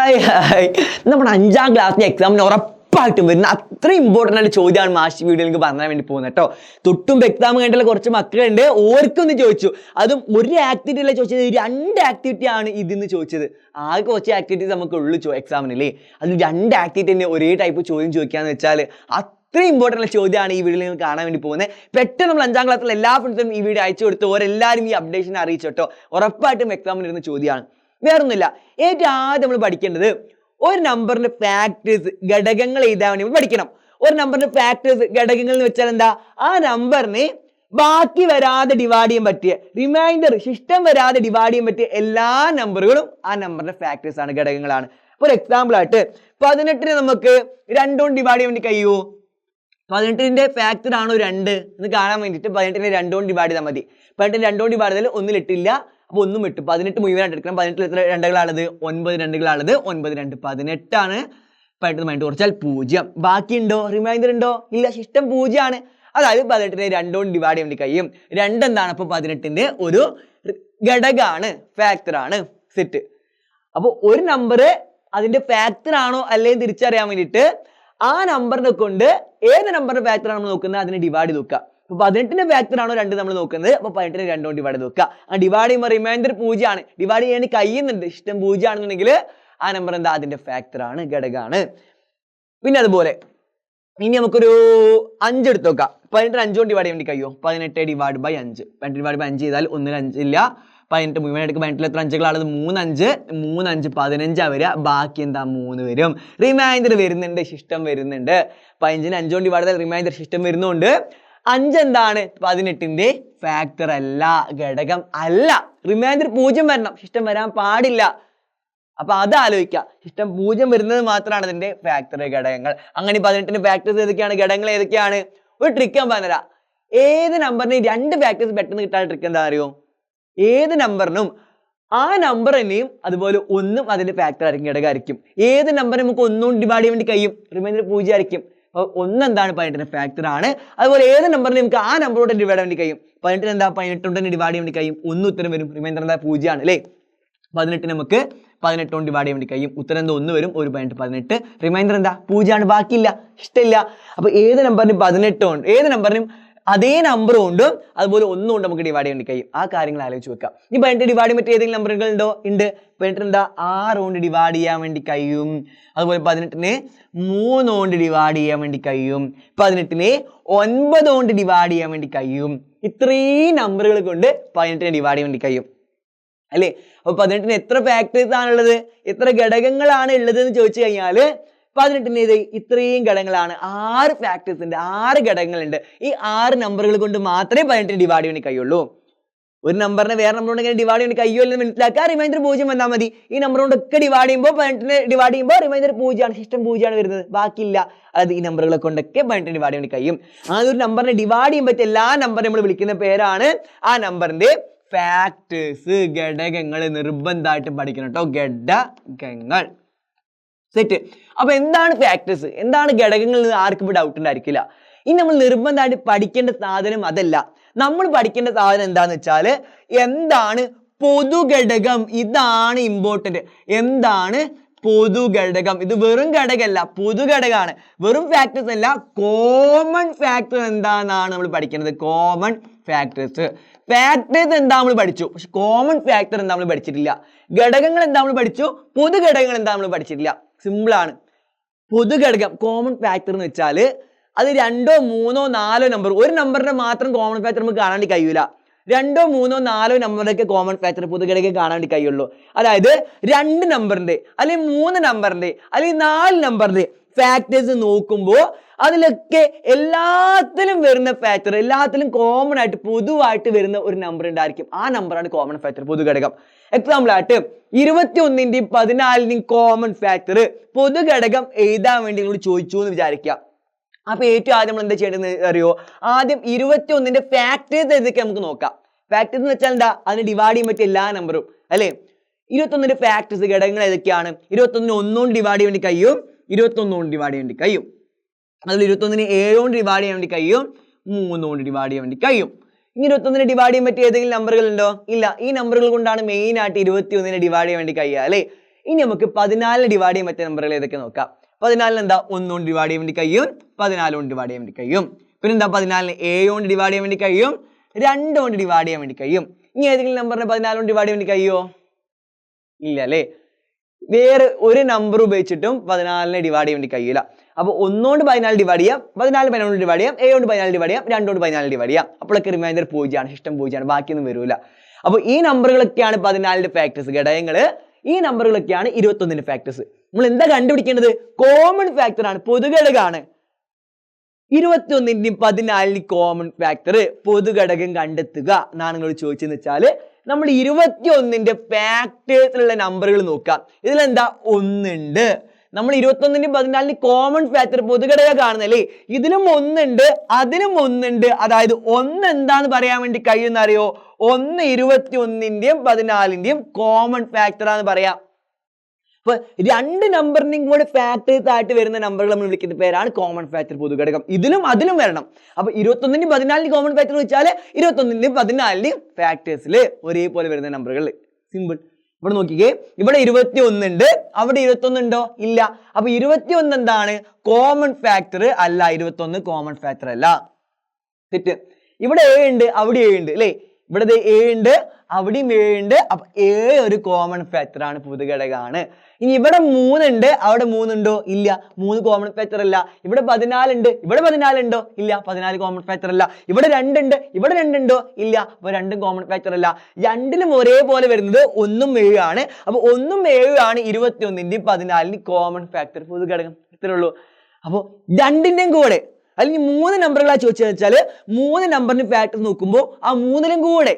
Hi നമ്മുടെ 5ാം ക്ലാസ്സിലെ എക്സാമിന് ഉറപ്പായിട്ടും വരുന്ന അത്ര ഇമ്പോർട്ടൻ്റ് ആയിട്ട് ചോദ്യമാണ് മാഷ് വീഡിയോയിൽ എനിക്ക് പറഞ്ഞാൽ വേണ്ടി പോകുന്നത് കേട്ടോ. തൊട്ടും എക്സാം കഴിഞ്ഞിട്ടുള്ള കുറച്ച് മക്കളുണ്ട്, ഓർക്കൊന്ന് ചോദിച്ചു. അതും ഒരു ആക്ടിവിറ്റി അല്ല ചോദിച്ചത്, 2 ആക്ടിവിറ്റി ആണ് ഇതിന്ന് ചോദിച്ചത്. ആകെ കുറച്ച് ആക്ടിവിറ്റീസ് നമുക്കുള്ളൂ എക്സാമിനല്ലേ. അതിൽ 2 ആക്ടിവിറ്റി തന്നെ ഒരേ ടൈപ്പ് ചോദ്യം ചോദിക്കാന്ന് വെച്ചാൽ അത്രയും ഇമ്പോർട്ടൻ്റ് ചോദ്യമാണ് ഈ വീഡിയോയിൽ നിങ്ങൾ കാണാൻ വേണ്ടി പോകുന്നത്. പെട്ടെന്ന് നമ്മൾ 5ാം ക്ലാസ്സിൽ എല്ലാ ഫ്രണ്ട്സും ഈ വീഡിയോ അയച്ചു കൊടുത്ത് ഓരെല്ലാവരും ഈ അപ്ഡേഷൻ അറിയിച്ചോട്ടോ. ഉറപ്പായിട്ടും എക്സാമിന് ഇരുന്ന ചോദ്യമാണ്, വേറൊന്നുമില്ല. ഏറ്റവും ആദ്യം നമ്മൾ പഠിക്കേണ്ടത് ഒരു നമ്പറിന്റെ ഫാക്ടേഴ്സ്, ഘടകങ്ങൾ എഴുതാൻ വേണ്ടി നമ്മൾ പഠിക്കണം. ഒരു നമ്പറിന്റെ ഫാക്ടേഴ്സ്, ഘടകങ്ങൾ എന്ന് വെച്ചാൽ എന്താ? ആ നമ്പറിന് ബാക്കി വരാതെ ഡിവൈഡ് ചെയ്യാൻ പറ്റിയ, റിമൈൻഡർ ശിഷ്ടം വരാതെ ഡിവൈഡ് ചെയ്യാൻ പറ്റിയ എല്ലാ നമ്പറുകളും ആ നമ്പറിന്റെ ഫാക്ടേഴ്സ് ആണ്, ഘടകങ്ങളാണ്. ഒരു എക്സാമ്പിൾ ആയിട്ട് 18നെ നമുക്ക് 2 കൊണ്ട് ഡിവൈഡ് ചെയ്യാൻ വേണ്ടി കഴിയുമോ? 18ന്റെ ഫാക്ടർ ആണോ 2 എന്ന് കാണാൻ വേണ്ടിയിട്ട് 18നെ 2 കൊണ്ട് ഡിവൈഡ് ചെയ്താൽ മതി. 18 2 കൊണ്ട് ഡിവൈഡ് ചെയ്താൽ 1 ഇട്ടില്ല, അപ്പോൾ 1 ഇട്ടു. 18 മുഴുവനായിട്ട് എടുക്കണം. 18 എത്ര രണ്ടുകളാണത്? 9 രണ്ടുകളാണത്. 9 2 18 ആണ്. 18 കുറച്ചാൽ 0. ബാക്കിയുണ്ടോ? റിമൈൻഡർ ഉണ്ടോ? ഇല്ല, ശിഷ്ടം 0 ആണ്. അതായത് 18നെ 2 കൊണ്ട് ഡിവൈഡ് ചെയ്യാൻ വേണ്ടി കഴിയും. 2 എന്താണ്? അപ്പോൾ 18ന്റെ ഒരു ഘടകമാണ്, ഫാക്ടർ ആണ്, സെറ്റ്. അപ്പോൾ ഒരു നമ്പർ അതിന്റെ ഫാക്ടർ ആണോ അല്ലെങ്കിൽ തിരിച്ചറിയാൻ വേണ്ടിയിട്ട് ആ നമ്പറിനെ കൊണ്ട് ഏത് നമ്പറിന്റെ ഫാക്ടർ ആണ് നോക്കുന്നത് അതിനെ ഡിവൈഡ് ചെയ്ത് നോക്കുക. അപ്പൊ 18ന്റെ ഫാക്ടർ ആണോ 2 നമ്മൾ നോക്കുന്നത്, അപ്പൊ 18നെ 2 കൊണ്ട് ഡിവൈഡ് ചെയ്ത് നോക്കുക. ആ ഡിവൈഡ് ചെയ്യുമ്പോൾ റിമൈൻഡർ 0 ആണ്, ഡിവൈഡ് ചെയ്യാൻ കഴിയുന്നുണ്ട്, ഇഷ്ടം 0 ആണെന്നുണ്ടെങ്കിൽ ആ നമ്പർ എന്താ? അതിന്റെ ഫാക്ടർ ആണ്, ഘടകമാണ്. പിന്നെ അതുപോലെ ഇനി നമുക്കൊരു 5 എടുത്ത് നോക്കാം. 18 5 കൊണ്ട് ഡിവൈഡ് ചെയ്യാൻ വേണ്ടി കഴിയുമോ? 18 ഡിവൈഡ് ബൈ 5. 18 ഡിവൈഡ് ബൈ 5 ചെയ്താൽ 1 5 ഇല്ല. 18 മുഴുവൻ എടുക്കുക. 18 എത്ര അഞ്ചുകളാണത്? 3 5 3 5 15 വരിക. ബാക്കി എന്താ? 3 വരും. റിമൈൻഡർ വരുന്നുണ്ട്, ശിഷ്ടം വരുന്നുണ്ട്. 15നെ 5 കൊണ്ട് ഡിവൈഡ് ചെയ്താൽ റിമൈൻഡർ ശിഷ്ടം വരുന്നുണ്ട്. 5 എന്താണ്? 18ന്റെ ഫാക്ടർ അല്ല, ഘടകം അല്ല. റിമൈൻഡർ 0 വരണം, ശിഷ്ടം വരാൻ പാടില്ല. അപ്പൊ അത് ആലോചിക്കുക. ശിഷ്ടം 0 വരുന്നത് മാത്രമാണ് അതിന്റെ ഫാക്ടർ, ഘടകങ്ങൾ. അങ്ങനെ 18ന്റെ ഫാക്ടേഴ്സ് ഏതൊക്കെയാണ്, ഘടകങ്ങൾ ഏതൊക്കെയാണ്? ഒരു ട്രിക്ക് ഞാൻ പറഞ്ഞുതരാം. ഏത് നമ്പറിന് 2 ഫാക്ടേഴ്സ് പെട്ടെന്ന് കിട്ടാൻ ട്രിക്ക് എന്താ അറിയോ? ഏത് നമ്പറിനും ആ നമ്പറിനെയും അതുപോലെ 1 അതിന്റെ ഫാക്ടർ ആയിരിക്കും, ഘടകമായിരിക്കും. ഏത് നമ്പറിനെ നമുക്ക് 1 കൊണ്ട് ഡിവൈഡ് ചെയ്യാൻ വേണ്ടി കഴിയും? റിമൈൻഡർ 0 ആയിരിക്കും. അപ്പോൾ 1 എന്താണ്? 18ന്റെ ഫാക്ടർ ആണ്. അതുപോലെ ഏത് നമ്പറിനെ നമുക്ക് ആ നമ്പറോട് ഡിവൈഡ് ചെയ്യാൻ വേണ്ടി കഴിയും? 18 എന്താ? 18 കൊണ്ട് തന്നെ ഡിവൈഡ് ചെയ്യാൻ വേണ്ടി കഴിയും. 1 ഉത്തരം വരും. റിമൈൻഡർ എന്താ? 0 ആണ് അല്ലേ. 18 നമുക്ക് 18 കൊണ്ട് ഡിവൈഡ് ചെയ്യാൻ വേണ്ടി കഴിയും. ഉത്തരം എന്താ? 1 വരും. 1 18. റിമൈൻഡർ എന്താ? 0 ആണ്, ബാക്കിയില്ല, ഇഷ്ടമില്ല. അപ്പൊ ഏത് നമ്പറിനും 18 കൊണ്ട്, ഏത് നമ്പറിനും അതേ നമ്പർ കൊണ്ടും അതുപോലെ 1 കൊണ്ട് നമുക്ക് ഡിവൈഡ് ചെയ്യാൻ വേണ്ടി കഴിയും. ആ കാര്യങ്ങൾ ആലോചിച്ച് വെക്കാം. ഈ 18 ഡിവൈഡ് ചെയ്യാൻ പറ്റിയ ഏതെങ്കിലും നമ്പറുകൾ ഉണ്ടോ? ഉണ്ട്. 18 എന്താ? 6 കൊണ്ട് ഡിവൈഡ് ചെയ്യാൻ വേണ്ടി കഴിയും. അതുപോലെ 18നെ 3 കൊണ്ട് ഡിവൈഡ് ചെയ്യാൻ വേണ്ടി കഴിയും. 18നെ 9 കൊണ്ട് ഡിവൈഡ് ചെയ്യാൻ വേണ്ടി കഴിയും. ഇത്രയും നമ്പറുകൾ കൊണ്ട് 18നെ ഡിവൈഡ് ചെയ്യാൻ വേണ്ടി കഴിയും അല്ലേ. അപ്പൊ 18ന് എത്ര ഫാക്ടേഴ്സ് ആണുള്ളത്, എത്ര ഘടകങ്ങളാണ് ഉള്ളത് എന്ന് ചോദിച്ചു കഴിഞ്ഞാൽ 18ന് ഇത്രയും ഘടകങ്ങളാണ്. 6 ഫാക്ടേഴ്സ് ഉണ്ട്, 6 ഘടകങ്ങളുണ്ട്. ഈ 6 നമ്പറുകൾ കൊണ്ട് മാത്രമേ 18ന് ഡിവൈഡ് ചെയ്യാൻ വേണ്ടി കഴിയുള്ളൂ. ഒരു നമ്പറിനെ വേറെ നമ്പർ കൊണ്ട് ഇങ്ങനെ ഡിവൈഡ് ചെയ്യാൻ കഴിയുമോ എന്ന് മനസ്സിലാക്കുക. റിമൈൻഡർ 0 വന്നാൽ മതി. ഈ നമ്പർ കൊണ്ടൊക്കെ ഡിവൈഡ് ചെയ്യുമ്പോൾ 18നെ ഡിവൈഡ് ചെയ്യുമ്പോൾ റിമൈൻഡർ 0 ആണ്, ശിഷ്ടം 0 ആണ് വരുന്നത്, ബാക്കിയില്ല. അതായത് ഈ നമ്പറുകളെ കൊണ്ടൊക്കെ 18നെ ഡിവൈഡ് ചെയ്യാൻ വേണ്ടി കഴിയും. ആ ഒരു നമ്പറിനെ ഡിവൈഡ് ചെയ്യാൻ പറ്റിയ എല്ലാ നമ്പറും നമ്മൾ വിളിക്കുന്ന പേരാണ് ആ നമ്പറിന്റെ ഫാക്ടേഴ്സ്, ഘടകങ്ങൾ. നിർബന്ധമായിട്ടും പഠിക്കണം കേട്ടോ, ഘടകങ്ങൾ, സെറ്റ്. അപ്പൊ എന്താണ് ഫാക്ടേഴ്സ്, എന്താണ് ഘടകങ്ങൾ എന്ന് ആർക്കും ഡൗട്ട് ഉണ്ടായിരിക്കില്ല. ഇനി നമ്മൾ നിർബന്ധമായിട്ട് പഠിക്കേണ്ട സാധനം അതല്ല. നമ്മൾ പഠിക്കേണ്ട സാധനം എന്താന്ന് വെച്ചാൽ എന്താണ് പൊതുഘടകം. ഇതാണ് ഇമ്പോർട്ടന്റ്. എന്താണ് പൊതുഘടകം? ഇത് വെറും ഘടകമല്ല, പൊതുഘടകമാണ്. വെറും ഫാക്ടേഴ്സ് അല്ല, കോമൺ ഫാക്ടർ എന്താണെന്നാണ് നമ്മൾ പഠിക്കുന്നത്. Common factors. ഫാക്ടേഴ്സ് എന്താ നമ്മൾ പഠിച്ചു, പക്ഷെ കോമൺ ഫാക്ടർ എന്താ നമ്മൾ പഠിച്ചിട്ടില്ല. ഘടകങ്ങൾ എന്താ നമ്മൾ പഠിച്ചു, പൊതുഘടകങ്ങൾ എന്താ നമ്മൾ പഠിച്ചിട്ടില്ല. സിമ്പിൾ ആണ്. പൊതുഘടകം, കോമൺ ഫാക്ടർ എന്ന് വെച്ചാൽ അത് 2 3 4 നമ്പർ, ഒരു നമ്പറിന്റെ മാത്രം കോമൺ ഫാക്ടർ നമുക്ക് കാണാൻ വേണ്ടി കഴിയൂല. 2 3 4 നമ്പറിന്റെ കോമൺ ഫാക്ടർ പൊതുഘടകം കാണാൻ വേണ്ടി കഴിയുള്ളൂ. അതായത് 2 നമ്പറിന്റെ അല്ലെങ്കിൽ 3 നമ്പറിന്റെ അല്ലെങ്കിൽ 4 നമ്പറിന്റെ ഫാക്ടേഴ്സ് നോക്കുമ്പോൾ അതിലൊക്കെ എല്ലാത്തിലും വരുന്ന ഫാക്ടർ, എല്ലാത്തിലും കോമൺ ആയിട്ട് പൊതുവായിട്ട് വരുന്ന ഒരു നമ്പർ ഉണ്ടായിരിക്കും. ആ നമ്പറാണ് കോമൺ ഫാക്ടർ, പൊതുഘടകം. എക്സാമ്പിൾ ആയിട്ട് 21ന്റെയും 14ന്റെയും കോമൺ ഫാക്ടർ പൊതുഘടകം എഴുതാൻ വേണ്ടി നിങ്ങൾ ചോദിച്ചു എന്ന് വിചാരിക്കുക. അപ്പൊ ഏറ്റവും ആദ്യം നമ്മൾ എന്താ ചെയ്യേണ്ടതെന്ന് അറിയോ? ആദ്യം 21ന്റെ ഫാക്ടേഴ്സ് ഏതൊക്കെ നമുക്ക് നോക്കാം. ഫാക്ടേഴ്സ് എന്ന് വെച്ചാൽ എന്താ? അതിന് ഡിവൈഡ് ചെയ്യാൻ പറ്റിയ എല്ലാ നമ്പറും അല്ലെ. 21ന്റെ ഫാക്ടേഴ്സ്, ഘടകങ്ങൾ ഏതൊക്കെയാണ്? 21ന് 1 കൊണ്ട് ഡിവൈഡ് ചെയ്യാൻ വേണ്ടി കഴിയും, 21 കൊണ്ട് ഡിവൈഡ് ചെയ്യാൻ വേണ്ടി കഴിയും. അതിൽ 21ന് 7 കൊണ്ട് ഡിവൈഡ് ചെയ്യാൻ വേണ്ടി കഴിയും, 3 കൊണ്ട് ഡിവൈഡ് ചെയ്യാൻ വേണ്ടി കഴിയും. ഇനി 21നെ ഡിവൈഡ് ചെയ്യാൻ പറ്റിയ ഏതെങ്കിലും നമ്പറുകൾ ഉണ്ടോ? ഇല്ല. ഈ നമ്പറുകൾ കൊണ്ടാണ് മെയിൻ ആയിട്ട് 21നെ ഡിവൈഡ് ചെയ്യാൻ വേണ്ടി കഴിയുക അല്ലെ. ഇനി നമുക്ക് 14 ഡിവൈഡ് ചെയ്യാൻ പറ്റിയ നമ്പറുകൾ ഏതൊക്കെ നോക്കാം. 14 എന്താ 1 കൊണ്ട് ഡിവൈഡ് ചെയ്യാൻ വേണ്ടി കഴിയും, 14 കൊണ്ട് ഡിവൈഡ് ചെയ്യാൻ വേണ്ടി കഴിയും. പിന്നെ എന്താ 14 7 കൊണ്ട് ഡിവൈഡ് ചെയ്യാൻ വേണ്ടി കഴിയും, 2 കൊണ്ട് ഡിവൈഡ് ചെയ്യാൻ വേണ്ടി കഴിയും. ഇനി ഏതെങ്കിലും നമ്പറിനെ 14 കൊണ്ട് ഡിവൈഡ് ചെയ്യാൻ വേണ്ടി കഴിയുമോ? ഇല്ല അല്ലേ. വേറെ ഒരു നമ്പർ ഉപയോഗിച്ചിട്ടും 14 ഡിവൈഡ് ചെയ്യാൻ വേണ്ടി കഴിയില്ല. അപ്പോൾ 1 കൊണ്ട് 14 ഡിവൈഡ് ചെയ്യാം, 14 കൊണ്ട് ഡിവൈഡ് ചെയ്യാം, 7 കൊണ്ട് 14 ഡിവൈഡ് ചെയ്യാം, 2 കൊണ്ട് 14 ഡിവൈഡ് ചെയ്യാം. അപ്പോഴൊക്കെ റിമൈൻഡർ 0 ശിഷ്ടം 0, ബാക്കിയൊന്നും വരില്ല. അപ്പോൾ ഈ നമ്പറുകളൊക്കെയാണ് 14ന്റെ ഫാക്ടേഴ്സ്, ഘടകങ്ങൾ. ഈ നമ്പറുകളൊക്കെയാണ് 21ന്റെ ഫാക്ടേഴ്സ്. നമ്മൾ എന്താ കണ്ടുപിടിക്കേണ്ടത്? കോമൺ ഫാക്ടർ ആണ്, പൊതുഘടകമാണ്. 21ന്റെയും 14ന്റെയും കോമൺ ഫാക്ടർ പൊതുഘടകം കണ്ടെത്തുക എന്നാണ് നിങ്ങൾ ചോദിച്ചെന്ന് വെച്ചാൽ നമ്മൾ 21ന്റെ ഫാക്ടേഴ്സിലുള്ള നമ്പറുകൾ നോക്കാം. ഇതിലെന്താ 1 ഉണ്ട്. നമ്മൾ 21ന്റെയും 14ന്റെയും കോമൺ ഫാക്ടർ പൊതുഘടകം കാണുന്നല്ലേ, ഇതിലും 1 ഉണ്ട്, അതിലും 1 ഉണ്ട്. അതായത് 1 എന്താന്ന് പറയാൻ വേണ്ടി കഴിയുന്ന അറിയോ? 1 21ന്റെയും 14ന്റെയും കോമൺ ഫാക്ടർ ആണെന്ന് പറയാം. അപ്പൊ രണ്ട് നമ്പറിന്റെയും കൂടെ ഫാക്ടേഴ്സ് ആയിട്ട് വരുന്ന നമ്പറുകൾ നമ്മൾ വിളിക്കുന്ന പേരാണ് കോമൺ ഫാക്ടർ പൊതുഘടകം. ഇതിലും അതിലും വരണം. അപ്പൊ 21ന്റെയും 14ന്റെയും കോമൺ ഫാക്ടർ വെച്ചാൽ 21ന്റെയും 14ന്റെയും ഫാക്ടേഴ്സിൽ ഒരേപോലെ വരുന്ന നമ്പറുകൾ. സിമ്പിൾ. ഇവിടെ നോക്കിക്കേ, ഇവിടെ 21 ഉണ്ട്, അവിടെ 21 ഉണ്ടോ? ഇല്ല. അപ്പൊ 21 എന്താണ്? കോമൺ ഫാക്ടർ അല്ല. 21 കോമൺ ഫാക്ടർ അല്ല. തെറ്റ്. ഇവിടെ 7 ഉണ്ട്, അവിടെ 7 ഉണ്ട് അല്ലേ. ഇവിടെ 7 ഉണ്ട്, അവിടെയും 7 ഉണ്ട്. അപ്പൊ 7 ഒരു കോമൺ ഫാക്ടർ ആണ്, പൊതുഘടകമാണ്. ഇനി ഇവിടെ 3 ഉണ്ട്, അവിടെ 3 ഉണ്ടോ? ഇല്ല. 3 കോമൺ ഫാക്ടർ അല്ല. ഇവിടെ 14 ഉണ്ട്, ഇവിടെ 14 ഉണ്ടോ? ഇല്ല. 14 കോമൺ ഫാക്ടർ അല്ല. ഇവിടെ 2 ഉണ്ട്, ഇവിടെ 2 ഉണ്ടോ? ഇല്ല. അപ്പൊ 2 കോമൺ ഫാക്ടർ അല്ല. രണ്ടിലും ഒരേപോലെ വരുന്നത് 1ഉം 7 ആണ്. അപ്പൊ 1ഉം 7 ആണ് 21ന്റെയും 14ന്റെയും കോമൺ ഫാക്ടർ പൊതുഘടകം. ഇത്രേ ഉള്ളൂ. അപ്പൊ രണ്ടിന്റെയും കൂടെ, അല്ലെങ്കിൽ 3 നമ്പറുകളാ ചോദിച്ചതെന്ന് വെച്ചാൽ 3 നമ്പറിന്റെ ഫാക്ടർ നോക്കുമ്പോൾ ആ 3ലും കൂടെ,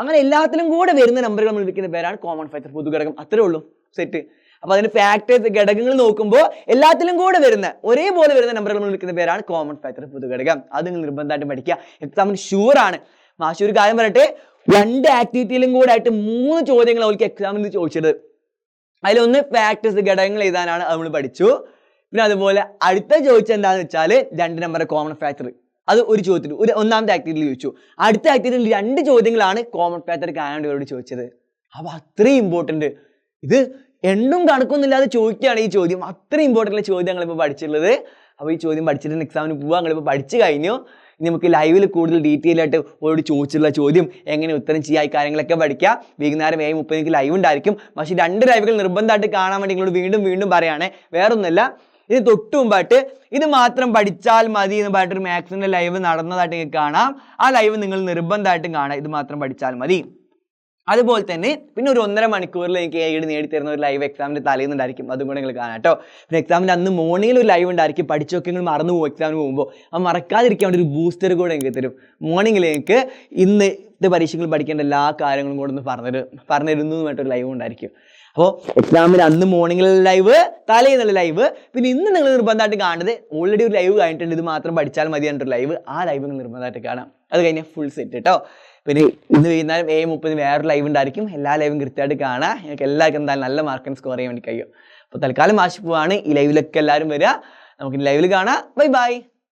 അങ്ങനെ എല്ലാത്തിലും കൂടെ വരുന്ന നമ്പറുകൾ നമ്മൾ വിളിക്കുന്ന പേരാണ് കോമൺ ഫാക്ടർ പൊതുഘടകം. അത്രേ ഉള്ളൂ. സെറ്റ്. അപ്പൊ അതിന്റെ ഫാക്ടേഴ്സ്, ഘടകങ്ങൾ നോക്കുമ്പോൾ എല്ലാത്തിലും കൂടെ വരുന്ന, ഒരേപോലെ വരുന്ന നമ്പറുകൾ നമ്മൾ വിളിക്കുന്ന പേരാണ് കോമൺ ഫാക്ടർ പൊതുഘടകം. അത് നിങ്ങൾ നിർബന്ധമായിട്ട് പഠിക്കുക. എക്സാമിന് ഷുവർ ആണ്. മാഷി ഒരു കാര്യം പറയട്ടെ, 2 ആക്ടിവിറ്റിയിലും കൂടെ ആയിട്ട് 3 ചോദ്യങ്ങൾ അവർക്ക് എക്സാമിന് ചോദിച്ചത്. അതിലൊന്ന് ഫാക്ടേഴ്സ്, ഘടകങ്ങൾ എഴുതാനാണ്, അത് നമ്മൾ പഠിച്ചു. പിന്നെ അതുപോലെ അടുത്ത ചോദിച്ചത് എന്താണെന്ന് വെച്ചാൽ 2 നമ്പറിന്റെ കോമൺ ഫാക്ടർ. അത് ഒരു ചോദ്യത്തിൽ, ഒന്നാമത്തെ ആക്ടിവിറ്റിയിൽ ചോദിച്ചു. അടുത്ത ആക്ടിവിറ്റിയിൽ 2 ചോദ്യങ്ങളാണ് കോമൺ ഫാക്ടർ കാണേണ്ടവരോട് ചോദിച്ചത്. അപ്പൊ അത്രയും ഇമ്പോർട്ടന്റ്. ഇത് എണ്ണും കണക്കൊന്നും ഇല്ലാതെ ചോദിക്കുകയാണ് ഈ ചോദ്യം. അത്രയും ഇമ്പോർട്ടൻ്റ് ചോദ്യങ്ങൾ ഇപ്പോൾ പഠിച്ചിട്ടുള്ളത്. അപ്പോൾ ഈ ചോദ്യം പഠിച്ചിട്ട് എക്സാമിന് പോകാൻ നിങ്ങളിപ്പോൾ പഠിച്ചു കഴിഞ്ഞു. ഇനി നമുക്ക് ലൈവിൽ കൂടുതൽ ഡീറ്റെയിൽ ആയിട്ട് ഓരോട് ചോദിച്ചിട്ടുള്ള ചോദ്യം എങ്ങനെ ഉത്തരം ചെയ്യുക, ഈ കാര്യങ്ങളൊക്കെ പഠിക്കുക. വൈകുന്നേരം 7:30 ലൈവ് ഉണ്ടായിരിക്കും. പക്ഷേ 2 ലൈവുകൾ നിർബന്ധമായിട്ട് കാണാൻ വേണ്ടി നിങ്ങളോട് വീണ്ടും പറയുകയാണ്. വേറൊന്നുമല്ല, ഇത് തൊട്ട് മുമ്പായിട്ട് ഇത് മാത്രം പഠിച്ചാൽ മതി എന്ന് പറഞ്ഞിട്ടൊരു മാത്സിൻ്റെ ലൈവ് നടന്നതായിട്ട് നിങ്ങൾക്ക് കാണാം. ആ ലൈവ് നിങ്ങൾ നിർബന്ധമായിട്ടും കാണാം. ഇത് മാത്രം പഠിച്ചാൽ മതി. അതുപോലെ തന്നെ പിന്നെ ഒരു 1.5 മണിക്കൂറിൽ എനിക്ക് എയ്ഡ് നേടിത്തരുന്ന ഒരു ലൈവ് എക്സാമിൻ്റെ തലേന്നുണ്ടായിരിക്കും. അതും കൂടെ നിങ്ങൾ കാണാം കേട്ടോ. പിന്നെ എക്സാമിൻ്റെ അന്ന് മോർണിംഗിൽ ഒരു ലൈവ് ഉണ്ടായിരിക്കും. പഠിച്ചൊക്കെ നിങ്ങൾ മറന്നു പോകും എക്സാമിന് പോകുമ്പോൾ. അത് മറക്കാതിരിക്കാൻ വേണ്ടി ഒരു ബൂസ്റ്റർ കൂടെ എനിക്ക് തരും. മോർണിംഗിൽ എനിക്ക് ഇന്നത്തെ പരീക്ഷകൾ പഠിക്കേണ്ട എല്ലാ കാര്യങ്ങളും കൂടെ ഒന്ന് പറഞ്ഞിരുന്നു പറഞ്ഞിട്ടൊരു ലൈവ് ഉണ്ടായിരിക്കും. അപ്പോൾ എക്സാമിന് അന്ന് മോർണിംഗിൽ ലൈവ്, തലേന്നുള്ള ലൈവ്. പിന്നെ ഇന്ന് നിങ്ങൾ നിർബന്ധമായിട്ട് കാണുന്നത്, ഓൾറെഡി ഒരു ലൈവ് കഴിഞ്ഞിട്ടുണ്ട്, ഇത് മാത്രം പഠിച്ചാൽ മതി പറഞ്ഞിട്ടൊരു ലൈവ്. ആ ലൈവ് നിങ്ങൾ നിർബന്ധമായിട്ട് കാണാം. അത് കഴിഞ്ഞാൽ ഫുൾ സെറ്റ് കേട്ടോ. പിന്നെ ഇന്ന് വൈകുന്നേരം 7:30 വേറൊരു ലൈവ് ഉണ്ടായിരിക്കും. എല്ലാ ലൈവും കൃത്യമായിട്ട് കാണാം. നിങ്ങൾക്ക് എല്ലാവർക്കും എന്തായാലും നല്ല മാർക്കിന് സ്കോർ ചെയ്യാൻ വേണ്ടി കഴിയും. അപ്പോൾ തൽക്കാലം മാഷ് പോവാണ്. ഈ ലൈവിലൊക്കെ എല്ലാവരും വരിക. നമുക്ക് ലൈവിൽ കാണാം. Bye bye.